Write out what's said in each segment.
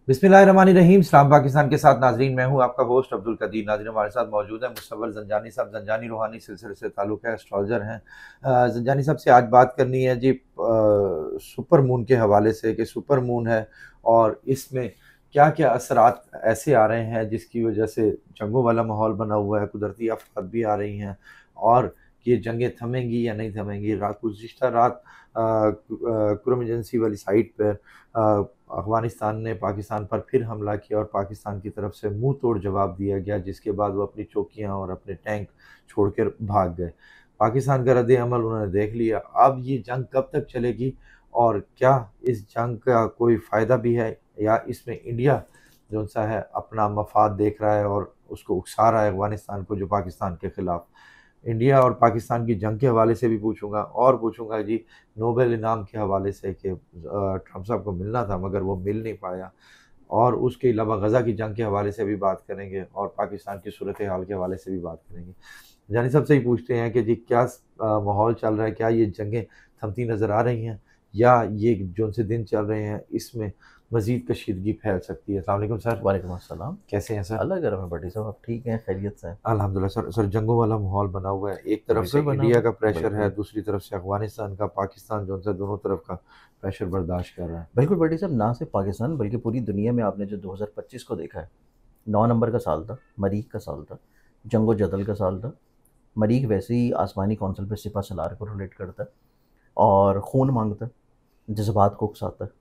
बिस्मिल्लाहिर्रहमानिर्रहीम। इस्लाम पाकिस्तान के साथ नाजरीन, मैं हूं आपका होस्ट अब्दुल कदीर। नाजरीन, हमारे साथ मौजूद है मुस्तफर जंजानी साहब। जंजानी रूहानी सिलसिले से ताल्लुक़ है, एस्ट्रोलॉजर हैं। जंजानी साहब से आज बात करनी है जी सुपर मून के हवाले से कि सुपर मून है और इसमें क्या क्या असरात ऐसे आ रहे हैं जिसकी वजह से जंगों वाला माहौल बना हुआ है, कुदरती आफत भी आ रही हैं और ये जंगें थमेंगी या नहीं थमेंगी। गुज़िश्ता रात कुरम एजेंसी वाली साइट पर अफ़गानिस्तान ने पाकिस्तान पर फिर हमला किया और पाकिस्तान की तरफ से मुंह तोड़ जवाब दिया गया, जिसके बाद वो अपनी चौकियां और अपने टैंक छोड़कर भाग गए। पाकिस्तान का रद्द अमल उन्होंने देख लिया। अब ये जंग कब तक चलेगी और क्या इस जंग का कोई फ़ायदा भी है या इसमें इंडिया जो सा है अपना मफाद देख रहा है और उसको उकसा रहा है अफ़गानिस्तान को, जो पाकिस्तान के ख़िलाफ़। इंडिया और पाकिस्तान की जंग के हवाले से भी पूछूंगा और पूछूंगा जी नोबेल इनाम के हवाले से कि ट्रम्प साहब को मिलना था मगर वो मिल नहीं पाया, और उसके अलावा गज़ा की जंग के हवाले से भी बात करेंगे और पाकिस्तान की सूरत हाल के हवाले से भी बात करेंगे। जानी साहब से ही पूछते हैं कि जी क्या माहौल चल रहा है, क्या ये जंगें थमती नज़र आ रही हैं या ये जो से दिन चल रहे हैं इसमें मज़ीद कशीदगी फैल सकती है। अस्सलाम वालेकुम सर। वालेकुम अस्सलाम। कैसे हैं सर? अल्लाह करम है बड़ी साहब, आप ठीक हैं, खैरियत से हैं? अल्हम्दुलिल्लाह सर। जंगों वाला माहौल बना हुआ है, एक तरफ से बिल्कुल बना इंडिया हुआ का है, प्रेशर है, बिल्कुल। दूसरी तरफ से अफ़गानिस्तान का, पाकिस्तान जो है दोनों तरफ का प्रेशर बर्दाश्त कर रहा है। बिल्कुल बड़ी साहब, ना सिर्फ पाकिस्तान बल्कि पूरी दुनिया में आपने जो 2025 को देखा है, 9 नंबर का साल था, मरीख का साल था, जंग जदल का साल था। मरीख वैसे ही आसमानी कौंसल पे सिपह सलार को रिलेट करता है और खून मांगता है, जज्बात को उकसाता है,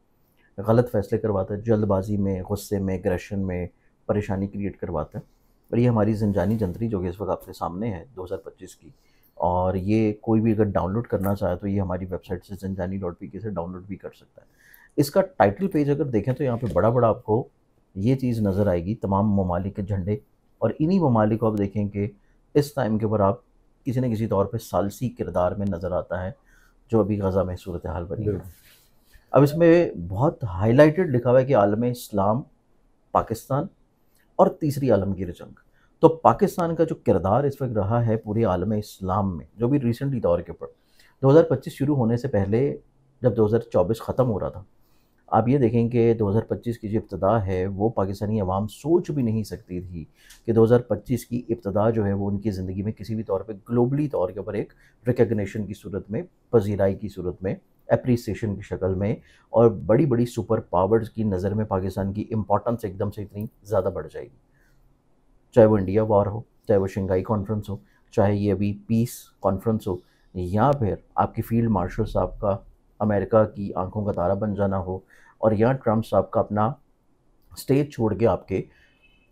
गलत फैसले करवाता है, जल्दबाजी में, गुस्से में, एग्रेशन में परेशानी क्रिएट करवाता है। और ये हमारी ज़ंजानी जंतरी जो कि इस वक्त आपके सामने है 2025 की, और ये कोई भी अगर डाउनलोड करना चाहे तो ये हमारी वेबसाइट से zanjani.pk से डाउनलोड भी कर सकता है। इसका टाइटल पेज अगर देखें तो यहाँ पे बड़ा बड़ा आपको ये चीज़ नज़र आएगी, तमाम ममालिक के झंडे, और इन्हीं ममालिक को आप देखें कि इस टाइम के ऊपर आप किसी न किसी तौर पर सालसी किरदार में नज़र आता है, जो अभी गज़ा में सूरत हाल बनी है। अब इसमें बहुत हाईलाइटेड लिखा हुआ है कि आलम इस्लाम, पाकिस्तान और तीसरी आलमगीर जंग। तो पाकिस्तान का जो किरदार इस वक्त रहा है पूरे आलम इस्लाम में, जो भी रिसेंटली दौर के ऊपर 2025 शुरू होने से पहले, जब 2024 ख़त्म हो रहा था, आप ये देखें कि 2025 की जो इब्तिदा है वो पाकिस्तानी अवाम सोच भी नहीं सकती थी कि 2025 की इब्तिदा जो है वो उनकी ज़िंदगी में किसी भी तौर पे ग्लोबली तौर के ऊपर एक रिकग्निशन की सूरत में, पजीराई की सूरत में, एप्रिसिएशन की शक्ल में, और बड़ी बड़ी सुपर पावर्स की नज़र में पाकिस्तान की इम्पोर्टेंस एकदम से इतनी ज़्यादा बढ़ जाएगी। चाहे वो इंडिया वॉर हो, चाहे वो शंघाई कॉन्फ्रेंस हो, चाहे ये अभी पीस कॉन्फ्रेंस हो, या फिर आपकी फील्ड मार्शल साहब का अमेरिका की आंखों का तारा बन जाना हो, और यहाँ ट्रम्प साहब का अपना स्टेज छोड़ के आपके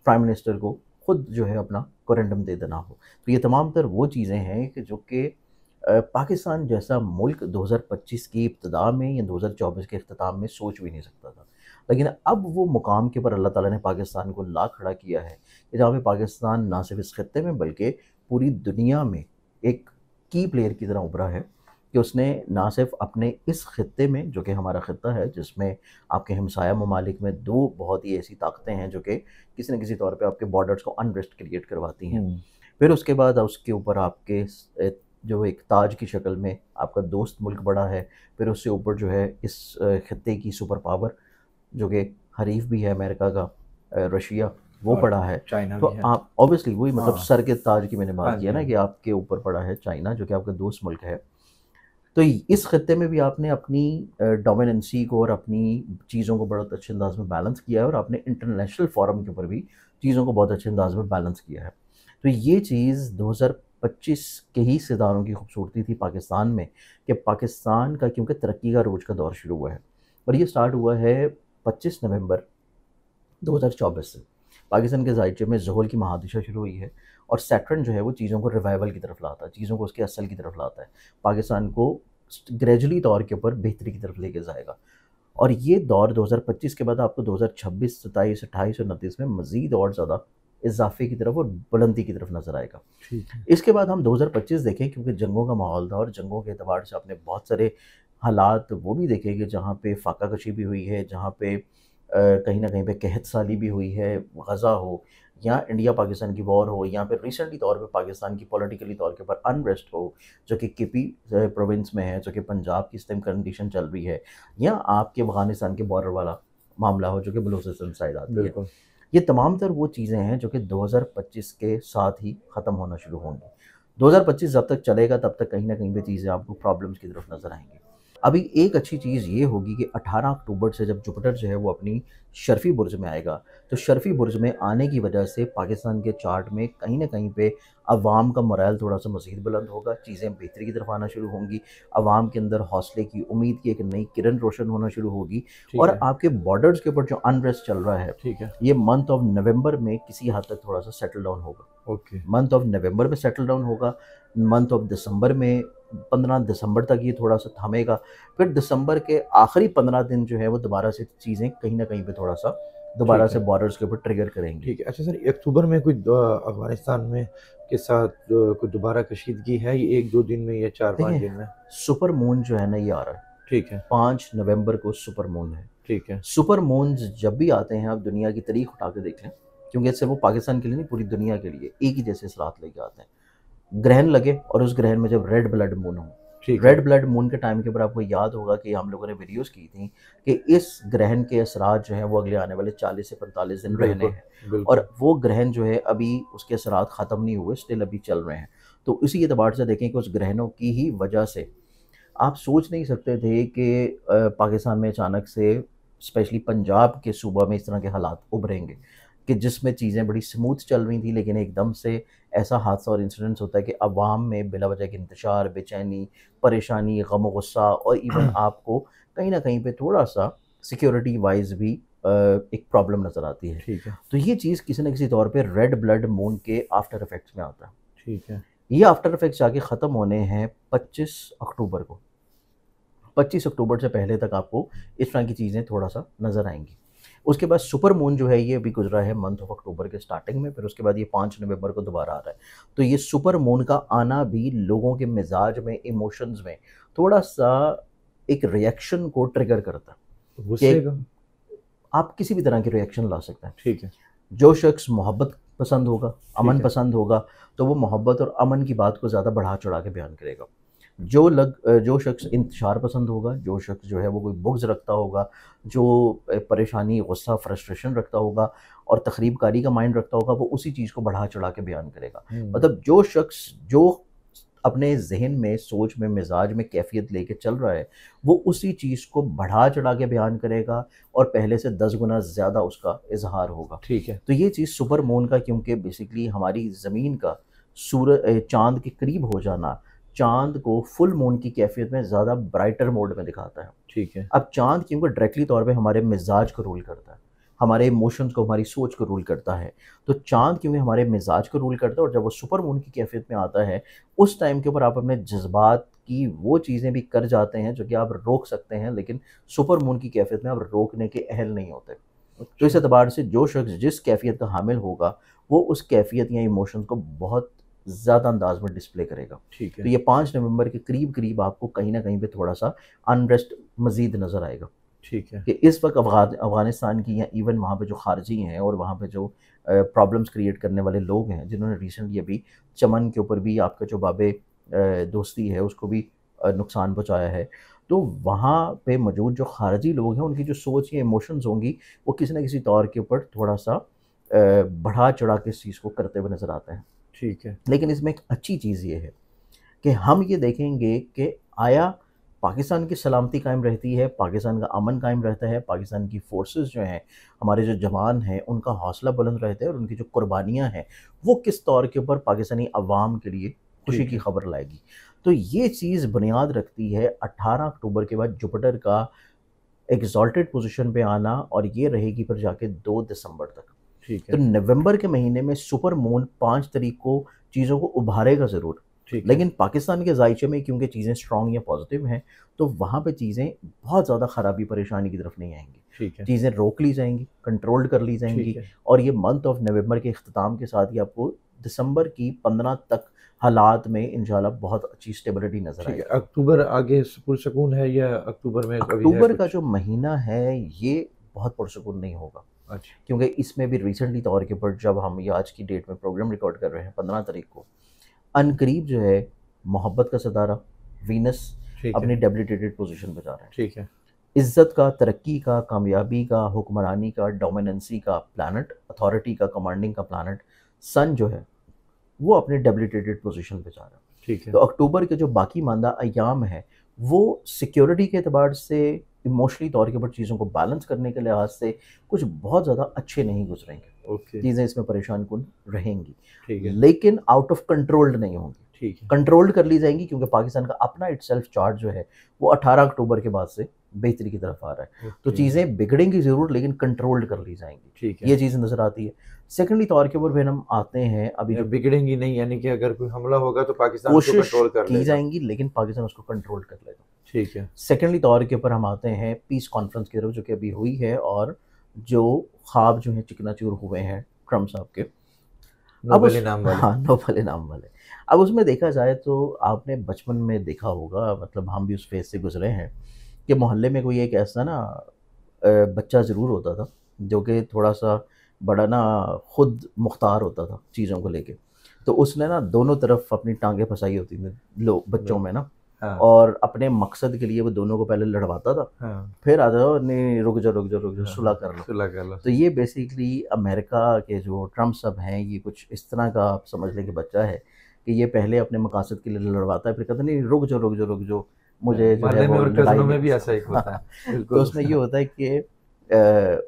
प्राइम मिनिस्टर को खुद जो है अपना कोरेंडम दे देना हो। तो ये तमाम तर वो चीज़ें हैं कि जो कि पाकिस्तान जैसा मुल्क 2025 की इब्तिदा में या 2024 के अख्ताम में सोच भी नहीं सकता था। लेकिन अब वो मुकाम के ऊपर अल्लाह ताला ने पाकिस्तान को ला खड़ा किया है कि जहाँ पे पाकिस्तान ना सिर्फ इस खत्ते में बल्कि पूरी दुनिया में एक की प्लेयर की तरह उभरा है कि उसने ना सिर्फ अपने इस खत्ते में, जो कि हमारा खत्ता है जिसमें आपके हमसाया ममालिक में दो बहुत ही ऐसी ताकतें हैं जो कि किसी न किसी तौर पे आपके बॉर्डर्स को अनरेस्ट क्रिएट करवाती हैं। फिर उसके बाद उसके ऊपर आपके जो एक ताज की शक्ल में आपका दोस्त मुल्क बड़ा है। फिर उससे ऊपर जो है इस खत्ते की सुपर पावर जो कि हरीफ भी है अमेरिका का, रशिया, वो और पड़ा है। चाइना तो भी है। आप ऑब्वियसली वही मतलब हाँ। सर के ताज की मैंने हाँ बात जी, किया हाँ ना कि जी। आपके ऊपर पड़ा है चाइना, जो कि आपका दोस्त मुल्क है। तो इस खत्ते में भी आपने अपनी डोमिनेंसी को और अपनी चीज़ों को बहुत अच्छे अंदाज में बैलेंस किया है, और आपने इंटरनेशनल फोरम के ऊपर भी चीज़ों को बहुत अच्छे अंदाज में बैलेंस किया है। तो ये चीज़ 2025 के ही सितारों की खूबसूरती थी पाकिस्तान में, कि पाकिस्तान का क्योंकि तरक्की का रोज का दौर शुरू हुआ है, और ये स्टार्ट हुआ है 25 नवंबर 2024 से। पाकिस्तान के ज़ायचे में ज़ोहल की महादिशा शुरू हुई है, और सैटर्न जो है वो चीज़ों को रिवाइवल की तरफ लाता है, चीज़ों को उसके असल की तरफ लाता है, पाकिस्तान को ग्रेजुअली तौर के ऊपर बेहतरी की तरफ लेके जाएगा। और ये दौर 2025 के बाद आपको 2026, 27, 28 और 29 में मज़ीद और ज़्यादा इज़ाफ़े की तरफ और बुलंदी की तरफ नज़र आएगा। ठीक है। इसके बाद हम 2025 देखें, क्योंकि जंगों का माहौल था और जंगों के एतबार से आपने बहुत सारे हालात वो भी देखे कि जहाँ पे फाका कशी भी हुई है, जहाँ पे कहीं ना कहीं पे कहत साली भी हुई है, गज़ा हो या इंडिया पाकिस्तान की वॉर हो, या फिर रिसेंटली तौर पे पाकिस्तान की पॉलिटिकली तौर के ऊपर अनरेस्ट हो, जो कि केपी प्रोविंस में है, जो कि पंजाब की इस टाइम कंडीशन चल रही है, या आपके अफगानिस्तान के बॉर्डर वाला मामला हो जो कि बलूचिस्तान साइड आती है। बिल्कुल। ये तमाम तर वो चीज़ें हैं जो कि 2025 के साथ ही ख़त्म होना शुरू होंगी। 2025 जब तक चलेगा तब तक कहीं न कहीं पे चीज़ें आपको प्रॉब्लम्स की तरफ नज़र आएँगी। अभी एक अच्छी चीज़ ये होगी कि 18 अक्टूबर से जब जुपिटर जो है वो अपनी शर्फ़ी बुर्ज में आएगा, तो शर्फ़ी बुर्ज में आने की वजह से पाकिस्तान के चार्ट में कहीं न कहीं पे अवाम का मोरल थोड़ा-सा मज़ीद बुलंद होगा, चीज़ें बेहतरी की तरफ आना शुरू होंगी, अवाम के अंदर हौसले की, उम्मीद की एक नई किरण रोशन होना शुरू होगी ठीक और है। आपके बॉर्डर्स के ऊपर जो अनरेस्ट चल रहा है, ठीक है। ये मंथ ऑफ नवंबर में किसी हद तक थोड़ा-सा सेटल डाउन होगा। ओके। मंथ ऑफ नवंबर में सेटल डाउन होगा, मंथ ऑफ दिसंबर में 15 दिसंबर तक ये थोड़ा-सा थमेगा, फिर दिसंबर के आखिरी 15 दिन जो है वो दोबारा से चीज़ें कहीं न कहीं पे थोड़ा-सा दोबारा ठीक से है। बॉर्डर्स के ऊपर ट्रिगर करेंगी। ठीक है। अच्छा सर, अक्टूबर में कोई अफ़गानिस्तान में के साथ कोई दोबारा कशीदगी है, ये 1-2 दिन में या 4-5 देखिए, दिन में? सुपर मून जो है ना ये आ रहा है, ठीक है। 5 नवंबर को सुपर मून है। ठीक है। सुपर मून्स जब भी आते हैं आप दुनिया की तारीख उठा के देख लें, क्योंकि सिर्फ़ वो पाकिस्तान के लिए नहीं पूरी दुनिया के लिए एक ही जैसे असरात लेके आते हैं। ग्रहण लगे और उस ग्रहण में जब रेड ब्लड मून हो, ठीक है। रेड ब्लड मून के टाइम के ऊपर आपको याद होगा कि हम लोगों ने वीडियोस की थी कि इस ग्रहण के असरात जो हैं वो अगले आने वाले 40 से 45 दिन रहने बिल्कुल, हैं बिल्कुल। और वो ग्रहण जो है अभी उसके असरात ख़त्म नहीं हुए, स्टिल अभी चल रहे हैं। तो इसी एतबार से देखें कि उस ग्रहणों की ही वजह से आप सोच नहीं सकते थे कि पाकिस्तान में अचानक से स्पेशली पंजाब के सूबा में इस तरह के हालात उभरेंगे कि जिसमें चीज़ें बड़ी स्मूथ चल रही थी, लेकिन एकदम से ऐसा हादसा और इंसिडेंट्स होता है कि अवाम में बिला वजह के इंतशार, बेचैनी, परेशानी, गम गुस्सा और इवन आपको कहीं न कहीं पे थोड़ा-सा सिक्योरिटी वाइज़ भी एक प्रॉब्लम नज़र आती है। ठीक है। तो ये चीज़ किसी न किसी तौर पे रेड ब्लड मून के आफ्टर इफ़ेक्ट्स में आता है। ठीक है। ये आफ्टर इफ़ेक्ट्स जाके ख़त्म होने हैं 25 अक्टूबर को। 25 अक्टूबर से पहले तक आपको इस तरह की चीज़ें थोड़ा-सा नज़र आएँगी। उसके बाद सुपर मून जो है ये अभी गुज़रा है मंथ ऑफ अक्टूबर के स्टार्टिंग में, फिर उसके बाद ये 5 नवंबर को दोबारा आ रहा है। तो ये सुपर मून का आना भी लोगों के मिज़ाज में, इमोशंस में थोड़ा-सा एक रिएक्शन को ट्रिगर करता है गुस्से कि का? आप किसी भी तरह की रिएक्शन ला सकते हैं। ठीक है। जो शख्स मोहब्बत पसंद होगा, ठीक अमन है। पसंद होगा, तो वो मोहब्बत और अमन की बात को ज़्यादा बढ़ा-चढ़ा के बयान करेगा। जो शख्स इंतशार पसंद होगा, जो शख्स जो है वो कोई बुग़्ज़ रखता होगा, जो परेशानी, गुस्सा, फ्रस्ट्रेशन रखता होगा और तख़रीबकारी का माइंड रखता होगा, वो उसी चीज़ को बढ़ा-चढ़ा के बयान करेगा। हुँ। मतलब जो शख्स जो अपने ज़हन में, सोच में, मिज़ाज में कैफ़ियत लेके चल रहा है, वो उसी चीज़ को बढ़ा-चढ़ा के बयान करेगा और पहले से 10 गुना ज़्यादा उसका इज़हार होगा। ठीक है। तो ये चीज़ सुपर मून का क्योंकि बेसिकली हमारी ज़मीन का चाँद के करीब हो जाना, चाँद को फुल मून की कैफ़ियत में ज़्यादा ब्राइटर मोड में दिखाता है। ठीक है। अब चाँद क्योंकि डायरेक्टली तौर पे हमारे मिज़ाज को रूल करता है, हमारे इमोशंस को, हमारी सोच को रूल करता है। तो चाँद क्योंकि हमारे मिज़ाज को रूल करता है और जब वो सुपर मून की कैफ़ियत में आता है, उस टाइम के ऊपर आप अपने जज़्बात की वो चीज़ें भी कर जाते हैं जो कि आप रोक सकते हैं, लेकिन सुपर मून की कैफ़ियत में आप रोकने के अहल नहीं होते। तो इस अच्छा। एतबार से जो शख्स जिस कैफ़ियत का हामिल होगा, वो उस कैफ़ियत या इमोशंस को बहुत ज़्यादा अंदाज़ में डिस्प्ले करेगा। ठीक तो है। ये 5 नवंबर के करीब-करीब आपको कहीं न कहीं पे थोड़ा-सा अनरेस्ट मज़ीद नज़र आएगा ठीक है। कि इस वक़्त अफ़गानिस्तान की या इवन वहाँ पे जो ख़ारजी हैं और वहाँ पे जो प्रॉब्लम्स क्रिएट करने वाले लोग हैं, जिन्होंने रिसेंटली अभी चमन के ऊपर भी आपका जो बाबे दोस्ती है, उसको भी नुकसान पहुँचाया है। तो वहाँ पे मौजूद जो ख़ारजी लोग हैं, उनकी जो सोच या इमोशंस होंगी, वो किसी न किसी तौर के ऊपर थोड़ा-सा बढ़ा-चढ़ा के इस चीज़ को करते हुए नज़र आते हैं। ठीक है। लेकिन इसमें एक अच्छी चीज़ ये है कि हम ये देखेंगे कि आया पाकिस्तान की सलामती कायम रहती है, पाकिस्तान का अमन कायम रहता है, पाकिस्तान की फ़ोर्सेस जो हैं, हमारे जो जवान हैं, उनका हौसला बुलंद रहता है और उनकी जो कुर्बानियाँ हैं, वो किस तौर के ऊपर पाकिस्तानी अवाम के लिए खुशी ठीक की है। खबर लाएगी। तो ये चीज़ बुनियाद रखती है 18 अक्टूबर के बाद जुपिटर का एक्सॉल्टेड पोज़ीशन पे आना और ये रहेगी फिर जाके 2 दिसंबर तक। ठीक तो है। नवंबर के महीने में सुपर मून 5 तारीख को चीज़ों को उभारेगा ज़रूर, ठीक है। लेकिन पाकिस्तान के ज़ायचे में क्योंकि चीज़ें स्ट्रॉन्ग या पॉज़िटिव हैं, तो वहाँ पे चीज़ें बहुत ज़्यादा ख़राबी परेशानी की तरफ नहीं आएँगी। ठीक है। चीज़ें रोक ली जाएँगी, कंट्रोल्ड कर ली ठीक जाएँगी है। और ये मंथ ऑफ नवंबर के इख्तिताम के साथ ही आपको दिसंबर की 15 तक हालात में इंशाल्लाह बहुत अच्छी स्टेबिलिटी नज़र ठीक है। आएगी। अक्टूबर आगे पुरसकून है या अक्टूबर में अभी है अक्टूबर का कुछ? जो महीना है, ये बहुत पुरसुकून नहीं होगा। अच्छा। क्योंकि इसमें भी रिसेंटली तौर के ऊपर जब हम ये आज की डेट में प्रोग्राम रिकॉर्ड कर रहे हैं 15 तारीख को, अनकरीब जो है मोहब्बत का सितारा वीनस ठीक है। अपनी डेबिलिटेटेड पोजीशन पे जा रहा है। ठीक है। इज़्ज़त का, तरक्की का, कामयाबी का, हुक्मरानी का, डोमिनेंसी का प्लैनेट, अथॉरिटी का, कमांडिंग का प्लैनेट सन जो है, वो अपने डेबिलिटेटेड पोज़ीशन पे जा रहा है। ठीक है। तो अक्टूबर के जो बाकी मांदा अय्याम हैं, वो सिक्योरिटी के एतबार से, इमोशनली तौर के ऊपर चीज़ों को बैलेंस करने के लिहाज़ से कुछ बहुत ज़्यादा अच्छे नहीं गुज़रेंगे। ओके। चीज़ें इसमें परेशान-कुन रहेंगी, ठीक है। लेकिन आउट ऑफ कंट्रोल्ड नहीं होंगी। ठीक है। कंट्रोल्ड कर ली जाएँगी क्योंकि पाकिस्तान का अपना इटसेल्फ चार्ट जो है, वो 18 अक्टूबर के बाद से बेहतरी की तरफ आ रहा है। तो ओके। चीज़ें बिगड़ेंगी ज़रूर, लेकिन कंट्रोल्ड कर ली जाएँगी। ठीक है। ये चीज़ नज़र आती है। सेकंडली तौर के ऊपर फिर हम आते हैं अभी या जो बिगड़ेंगी नहीं, यानी कि अगर कोई हमला होगा तो पाकिस्तान उसको कोशिश कंट्रोल कर की लेगा। जाएँगी, लेकिन पाकिस्तान उसको कंट्रोल कर लेगा। ठीक है। सेकेंडली तौर के ऊपर हम आते हैं पीस कॉन्फ्रेंस की तरफ जो कि अभी हुई है, और जो ख्वाब जो हैं चिकनाचूर हुए हैं ट्रम्प साहब के। अब नोबेल उस इनाम वाले। हाँ, नोबेल इनाम वाले। अब उसमें देखा जाए तो आपने बचपन में देखा होगा, मतलब हम भी उस फेज़ से गुज़रे हैं कि मोहल्ले में कोई एक ऐसा ना बच्चा ज़रूर होता था, जो कि थोड़ा-सा बड़ा ना खुद मुख्तार होता था चीज़ों को लेके। तो उसने ना दोनों तरफ अपनी टाँगें फँसाई होती थी लो बच्चों में ना, हाँ। और अपने मकसद के लिए वो दोनों को पहले लड़वाता था, हाँ। फिर आ जाओ नहीं रुक जाओ, रुक जाओ, रुक जाओ, हाँ, सुलह कर लो। सुलह कर लो। तो ये बेसिकली अमेरिका के जो ट्रम्प साहब हैं, ये कुछ इस तरह का आप समझ लें कि बच्चा है कि ये पहले अपने मकासद के लिए लड़वाता है, फिर कहता है नहीं रुक जाओ, रुक जाओ, रुक जाओ, मुझे जो है मोहल्ले में वो और लड़ाई कज़नों में नहीं भी ऐसा ही होता है। तो बिल्कुल। उसमें ये होता है कि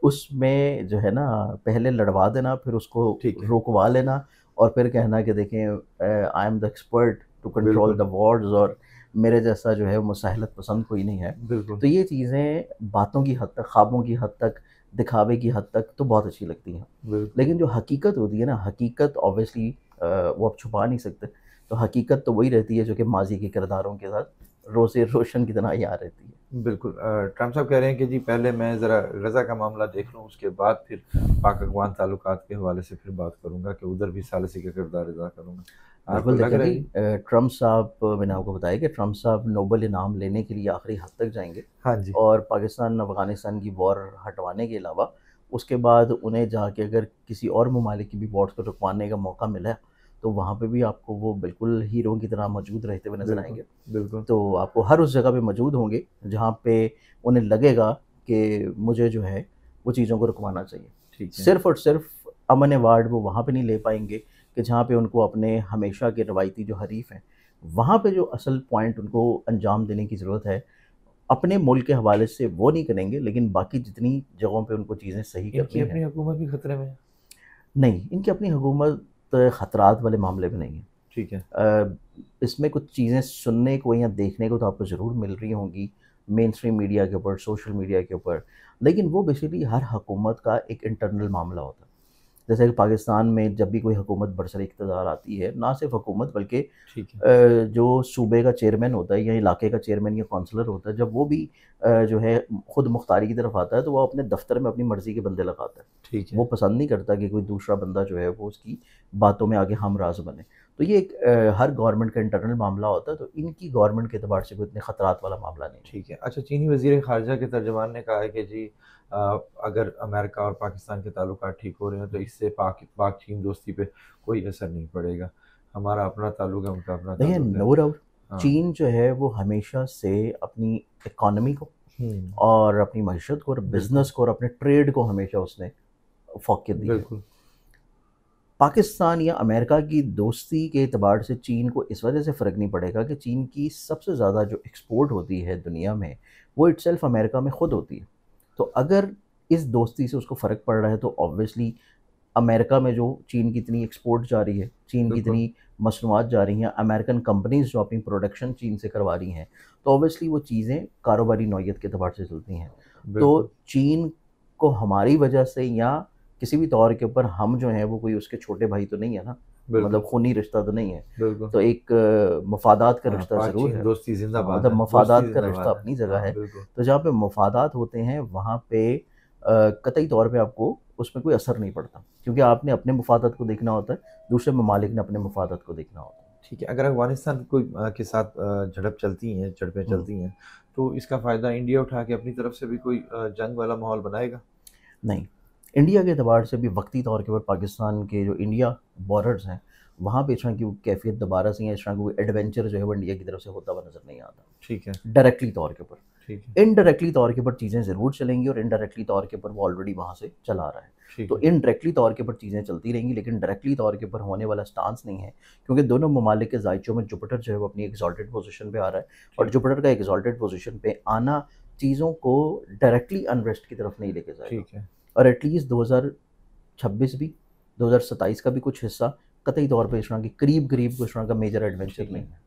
उसमें जो है ना पहले लड़वा देना, फिर उसको ठीक है। रुकवा लेना, और फिर कहना कि देखें I am the expert to control बिल्कुल। द वॉर्स, और मेरे जैसा जो है मुसाहिलत पसंद कोई नहीं है। बिल्कुल। तो ये चीज़ें बातों की हद तक, ख्वाबों की हद तक, दिखावे की हद तक तो बहुत अच्छी लगती हैं, बिल्कुल। लेकिन जो हकीकत होती है ना, हकीकत ऑब्वियसली वो आप छुपा नहीं सकते। तो हकीकत तो वही रहती है जो कि माजी के किरदारों के साथ रोज़े रोशन की तरह याद रहती है। बिल्कुल। ट्रम्प साहब कह रहे हैं कि जी पहले मैं ज़रा गज़ा का मामला देख लूँ, उसके बाद फिर पाक अफ़गान ताल्लुकात के हवाले से फिर बात करूँगा कि उधर भी सालिसी का किरदार अदा करूँगा। आपको बिल्कुल लग देखें रहा जी, है जी? ट्रम्प साहब, मैंने आपको बताया कि ट्रम्प साहब नोबेल इनाम लेने के लिए आखिरी हद तक जाएँगे, हाँ जी। और पाकिस्तान अफ़गानिस्तान की वॉर हटवाने के अलावा उसके बाद उन्हें जाके अगर किसी और ममालिक की भी वॉर्स को रुकवाने का मौका मिला, तो वहाँ पे भी आपको वो बिल्कुल हीरो की तरह मौजूद रहते हुए नज़र बिल्कुल। आएँगे। बिल्कुल। तो आपको हर उस जगह पे मौजूद होंगे जहाँ पे उन्हें लगेगा कि मुझे जो है वो चीज़ों को रुकवाना चाहिए। ठीक है। सिर्फ़ और सिर्फ़ अमन अवार्ड वो वहाँ पे नहीं ले पाएँगे कि जहाँ पे उनको अपने हमेशा के रवायती जो हरीफ़ हैं, वहाँ पे जो असल पॉइंट उनको अंजाम देने की ज़रूरत है, अपने मुल्क के हवाले से वो नहीं करेंगे, लेकिन बाकी जितनी जगहों पे उनको चीज़ें सही इनकी करनी अपनी हैं, हुकूमत भी खतरे में है। नहीं, इनकी अपनी हुकूमत ख़तरात वाले मामले में नहीं है। ठीक है। इसमें कुछ चीज़ें सुनने को या देखने को तो आपको ज़रूर मिल रही होंगी, मेन स्ट्रीम मीडिया के ऊपर, सोशल मीडिया के ऊपर, लेकिन वो बेसिकली हर हुकूमत का एक इंटरनल मामला होता है। जैसे कि पाकिस्तान में जब भी कोई हुकूमत बरसर इक़्तिदार आती है, ना सिर्फ़ हुकूमत बल्कि ठीक है। जो सूबे का चेयरमैन होता है या इलाके का चेयरमैन या काउंसलर होता है, जब वो भी जो है खुद मुख्तारी की तरफ आता है, तो वो अपने दफ़्तर में अपनी मर्ज़ी के बंदे लगाता है। ठीक वो है। पसंद नहीं करता कि कोई दूसरा बंदा जो है वो उसकी बातों में आगे हमराज़ बने। तो ये एक हर गवर्नमेंट का इंटरनल मामला होता है, तो इनकी गवर्नमेंट के एतबार से कोई इतने ख़तरात वाला मामला नहीं है। ठीक है। अच्छा, चीनी वज़ीर ख़ारिजा के तर्जुमान ने कहा है कि जी अगर अमेरिका और पाकिस्तान के ताल्लुकात ठीक हो रहे हैं तो इससे पाक चीन दोस्ती पे कोई असर नहीं पड़ेगा। हमारा अपना ताल्लुक है, उनका अपना देखिए, ताल्लुक है। नो डाउट हाँ। चीन जो है वो हमेशा से अपनी इकॉनमी को हुँ। और अपनी मईशत को और बिल्कुल। बिज़नेस को और अपने ट्रेड को हमेशा उसने फ़ौक़ियत दी है। बिल्कुल। पाकिस्तान या अमेरिका की दोस्ती के एतबार से चीन को इस वजह से फ़र्क नहीं पड़ेगा कि चीन की सबसे ज़्यादा जो एक्सपोर्ट होती है दुनिया में, वो इटसेल्फ अमेरिका में ख़ुद होती है। तो अगर इस दोस्ती से उसको फ़र्क पड़ रहा है, तो ऑब्वियसली अमेरिका में जो चीन की इतनी एक्सपोर्ट जा रही है, चीन की बिल्कुल। इतनी मसनूआत जा रही हैं, अमेरिकन कंपनीज़ जो अपनी प्रोडक्शन चीन से करवा रही हैं, तो ऑब्वियसली वो चीज़ें कारोबारी नौइयत के एतबार से चलती हैं। बिल्कुल। तो चीन को हमारी वजह से या किसी भी तौर के ऊपर हम जो हैं वो कोई उसके छोटे भाई तो नहीं है ना, बिल्कुल। मतलब खूनी रिश्ता तो नहीं है। बिल्कुल। तो एक मफ़ादात का हाँ, रिश्ता पाक ज़रूर चीन है। दोस्ती हाँ, ज़िंदाबाद मतलब है। दोस्ती मफ़ादात का रिश्ता ज़िंदाबाद है। अपनी जगह हाँ, है। बिल्कुल। तो जहाँ पे मफ़ादात होते हैं वहाँ पे कतई तौर पे आपको उसमें कोई असर नहीं पड़ता, क्योंकि आपने अपने मफ़ादात को देखना होता है, दूसरे ममालिक ने अपने मफ़ादात को देखना होता है। ठीक है, अगर अफ़गानिस्तान कोई के साथ झड़प चलती हैं, झड़पें हुँ। चलती हैं, तो इसका फ़ायदा इंडिया उठा के अपनी तरफ से भी कोई जंग वाला माहौल बनाएगा? नहीं, इंडिया के एतबार से भी वक़्ती तौर के ऊपर पाकिस्तान के जो इंडिया बॉर्डर्स हैं, वहाँ पे इस तरह की वो कैफियत दोबारा से या इस तरह का कोई एडवेंचर जो है वो इंडिया की तरफ से होता हुआ नज़र नहीं आता। ठीक है। डायरेक्टली तौर के ऊपर, ठीक है। इनडायरेक्टली तौर के ऊपर चीज़ें ज़रूर चलेंगी और इनडायरेक्टली तौर के ऊपर वो ऑलरेडी वहाँ से चला रहा है। ठीक तो है। इनडायरेक्टली तौर के ऊपर चीज़ें चलती रहेंगी, लेकिन डायरेक्टली तौर के ऊपर होने वाला स्टांस नहीं है, क्योंकि दोनों ममालिक के ज़ायचों में जुपिटर जो है वो अपनी एक्सॉल्टेड पोजीशन पे आ रहा है, और ठीक। जुपिटर का एक्सॉल्टेड पोजीशन पे आना चीज़ों को डायरेक्टली अनरेस्ट की तरफ नहीं लेके जाएगा। ठीक है। और एटलीस्ट 2026 भी, 2027 का भी कुछ हिस्सा कतई तौर पे इस तरह की करीब इस तरह का मेजर एडवेंचर ठीक नहीं है। है।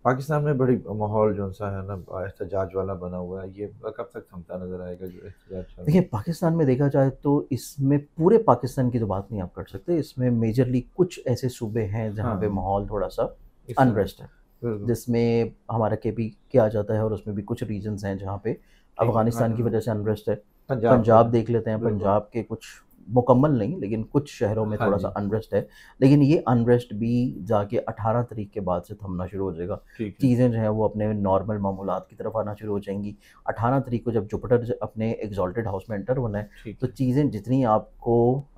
पाकिस्तान में बड़ी माहौल जो सा है ना एहतजाज वाला बना हुआ है, ये कब तक थमता नजर आएगा जो एहतजाज चल रहा है? देखिए, पाकिस्तान में देखा जाए तो इसमें पूरे पाकिस्तान की तो बात नहीं आप कर सकते, इसमें मेजरली कुछ ऐसे सूबे हैं जहाँ हाँ, पे माहौल थोड़ा सा इस तरह अनरेस्ट है, बिल्कुल। जिसमें हमारा केपी के आ जाता है, और उसमें भी कुछ रीजन्स हैं जहाँ पे ठीक है। हाँ, अफ़गानिस्तान की हाँ। वजह से अनरेस्ट है। पंजाब का पंजाब है। देख लेते हैं, बिल्कुल। पंजाब के कुछ मुकम्मल नहीं लेकिन कुछ शहरों में हाँ थोड़ा सा जी। अनरेस्ट है, लेकिन ये अनरेस्ट भी जाके 18 तारीख के बाद से थमना शुरू हो जाएगा। ठीक है। चीज़ें जो हैं वो अपने नॉर्मल मामूलात की तरफ आना शुरू हो जाएंगी। 18 तारीख को जब जुपिटर अपने एग्जॉल्टेड हाउस में एंटर होना है, ठीक तो है। चीज़ें जितनी आपको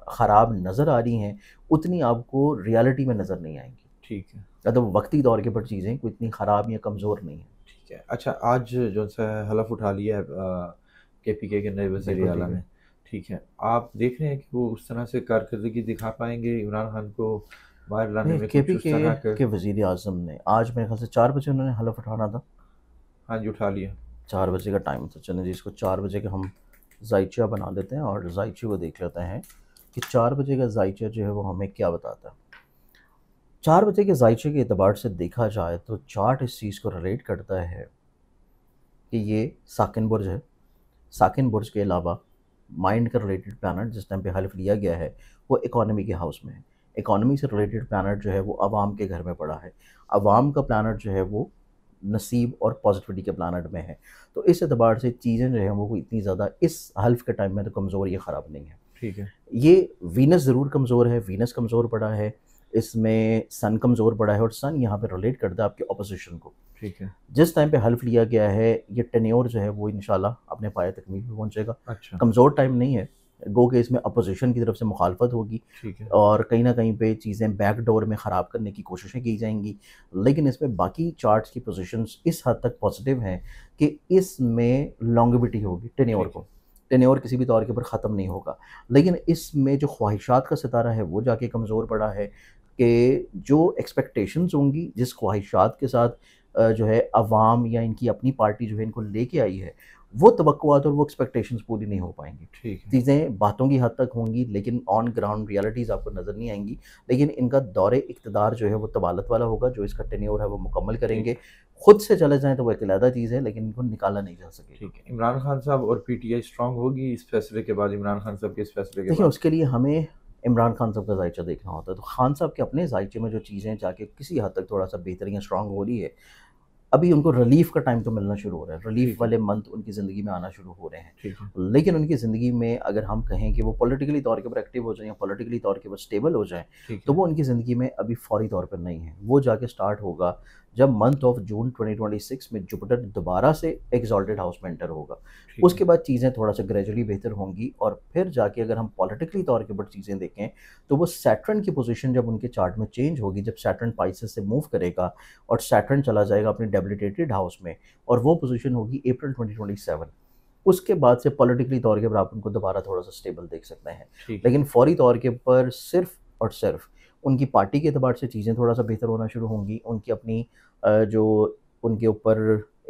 ख़राब नज़र आ रही हैं उतनी आपको रियलिटी में नज़र नहीं आएंगी। ठीक है। मतलब वक्ती तौर के ऊपर चीज़ें कोई इतनी ख़राब या कमज़ोर नहीं है। ठीक है। अच्छा, आज जो सा है हलफ उठा लिया है केपीके के नए वज़ीर बिल्कुल आला ठीक ने। है। ठीक है। आप देख रहे हैं कि वो उस तरह से कारकर्दगी दिखा पाएंगे इमरान खान को बाहर लाने नहीं, में, के कुछ पी उस तरह के वज़ीर आज़म ने आज मेरे ख्याल से 4 बजे उन्होंने हलफ उठाना था। हाँ जी, उठा लिया। 4 बजे का टाइम था। चलें जी, इसको 4 बजे का हम ज़ायचा बना देते हैं और ज़ायचे को देख लेते हैं कि 4 बजे का ज़ायचा जो है वो हमें क्या बताता है। 4 बजे के ज़ायचे के एतबार से देखा जाए तो चार्ट इस चीज़ को रिलेट करता है कि ये साकिन बुर्ज है। साकिन बुर्ज के अलावा माइंड का रिलेटेड प्लानट जिस टाइम पे हल्फ लिया गया है वो इकोनॉमी के हाउस में है। इकोनॉमी से रिलेटेड प्लानट जो है वो अवाम के घर में पड़ा है। अवाम का प्लानट जो है वो नसीब और पॉजिटिविटी के प्लानट में है। तो इस एतबार से चीज़ें जो हैं वो इतनी ज़्यादा इस हल्फ के टाइम में तो कमज़ोर या ख़राब नहीं है। ठीक है। ये वीनस ज़रूर कमज़ोर है, वीनस कमज़ोर पड़ा है, इसमें सन कमज़ोर पड़ा है, और सन यहाँ पे रिलेट करता है आपके ऑपोजिशन को। ठीक है। जिस टाइम पे हल्फ लिया गया है ये टेन्योर जो है वो इंशाल्लाह अपने पाए तकमील पे पहुँचेगा। अच्छा। कमज़ोर टाइम नहीं है, गो के इसमें अपोजिशन की तरफ से मुखालफत होगी ठीक है। और कहीं ना कहीं पे चीज़ें बैक डोर में ख़राब करने की कोशिशें की जाएंगी, लेकिन इसमें बाकी चार्ट्स की पोजीशंस इस हद तक पॉजिटिव हैं कि इसमें लॉन्गेविटी होगी टेन्योर ठीक को। है। टेन्योर किसी भी तौर के ऊपर ख़त्म नहीं होगा, लेकिन इसमें जो ख्वाहिशात का सितारा है वो जाके कमज़ोर पड़ा है कि जो एक्सपेक्टेशंस होंगी, जिस ख्वाहिशात के साथ जो है अवाम या इनकी अपनी पार्टी जो है इनको लेके आई है, वो तवक्कुआत और वो एक्सपेक्टेशंस पूरी नहीं हो पाएंगी। ठीक है। चीज़ें बातों की हद तक होंगी लेकिन ऑन ग्राउंड रियलिटीज़ आपको नज़र नहीं आएंगी, लेकिन इनका दौरे इक़्तिदार जो है वो तबालत वाला होगा, जो इसका टेन्योर है वो मुकम्मल करेंगे। खुद से चले जाएँ तो वो एक अलहदा चीज़ है, लेकिन इनको निकाला नहीं जा सकेगा। ठीक है। इमरान खान साहब और पीटीआई स्ट्रांग होगी इस फैसले के बाद, इमरान खान साहब के इस फैसले के देखिए, बाद? उसके लिए हमें इमरान खान साहब का ज़ायचा देखना होता है, तो खान साहब के अपने ज़ायचे में जो चीज़ें जाके किसी हद तक थोड़ा-सा बेहतर या स्ट्रॉन्ग हो रही है, अभी उनको रिलीफ़ का टाइम तो मिलना शुरू हो रहा है, रिलीफ़ ठीक है। वाले मंथ उनकी ज़िंदगी में आना शुरू हो रहे हैं। ठीक है। लेकिन उनकी ज़िंदगी में अगर हम कहें कि वो पॉलिटिकली तौर के ऊपर एक्टिव हो जाएँ या पॉलिटिकली तौर के ऊपर स्टेबल हो जाएँ, ठीक तो है। वो उनकी ज़िंदगी में अभी फ़ौरी तौर पर नहीं है। वो जाके स्टार्ट होगा जब मंथ ऑफ जून 2026 में जुपिटर दोबारा से एक्सॉल्टेड हाउस में एंटर होगा। ठीक उसके है। बाद चीज़ें थोड़ा-सा ग्रेजुअली बेहतर होंगी, और फिर जाके अगर हम पॉलिटिकली तौर के ऊपर चीज़ें देखें, तो वो सैटर्न की पोज़ीशन जब उनके चार्ट में चेंज होगी, जब सैटर्न पाइसेस से मूव करेगा और सैटर्न चला जाएगा अपने डेबिलिटेटेड हाउस में, और वो पोज़ीशन होगी अप्रैल 2027। उसके बाद से पॉलिटिकली तौर के ऊपर आप उनको दोबारा थोड़ा-सा स्टेबल देख सकते हैं। ठीक है। लेकिन फ़ौरी तौर के ऊपर सिर्फ़ और सिर्फ़ उनकी पार्टी के एतबार से चीज़ें थोड़ा-सा बेहतर होना शुरू होंगी। उनकी अपनी जो उनके ऊपर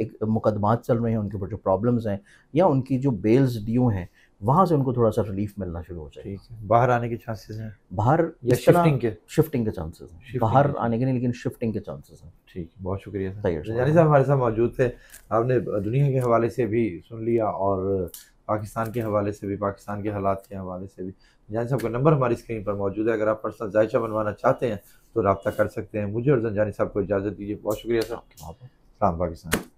एक मुकदमात चल रहे हैं, उनके ऊपर जो प्रॉब्लम्स हैं या उनकी जो बेल्स ड्यू हैं, वहाँ से उनको थोड़ा-सा रिलीफ़ मिलना शुरू हो जाएगा। ठीक है। बाहर आने के चांसेस हैं बाहर या इस तरह शिफ्टिंग के? शिफ्टिंग के चांसेस हैं। शिफ्टिंग बाहर के। आने के नहीं, लेकिन शिफ्टिंग के चांसेस हैं। ठीक है, बहुत शुक्रिया सही सर। है, जानी साहब हमारे साथ मौजूद थे। आपने दुनिया के हवाले से भी सुन लिया और पाकिस्तान के हवाले से भी, पाकिस्तान के हालात के हवाले से भी। जानी साहब का नंबर हमारी स्क्रीन पर मौजूद है, अगर आप पर्सनल जायचा बनवाना चाहते हैं तो रब्ता कर सकते हैं। मुझे और जानी साहब को इजाज़त दीजिए। बहुत शुक्रिया सर। सलाम पाकिस्तान।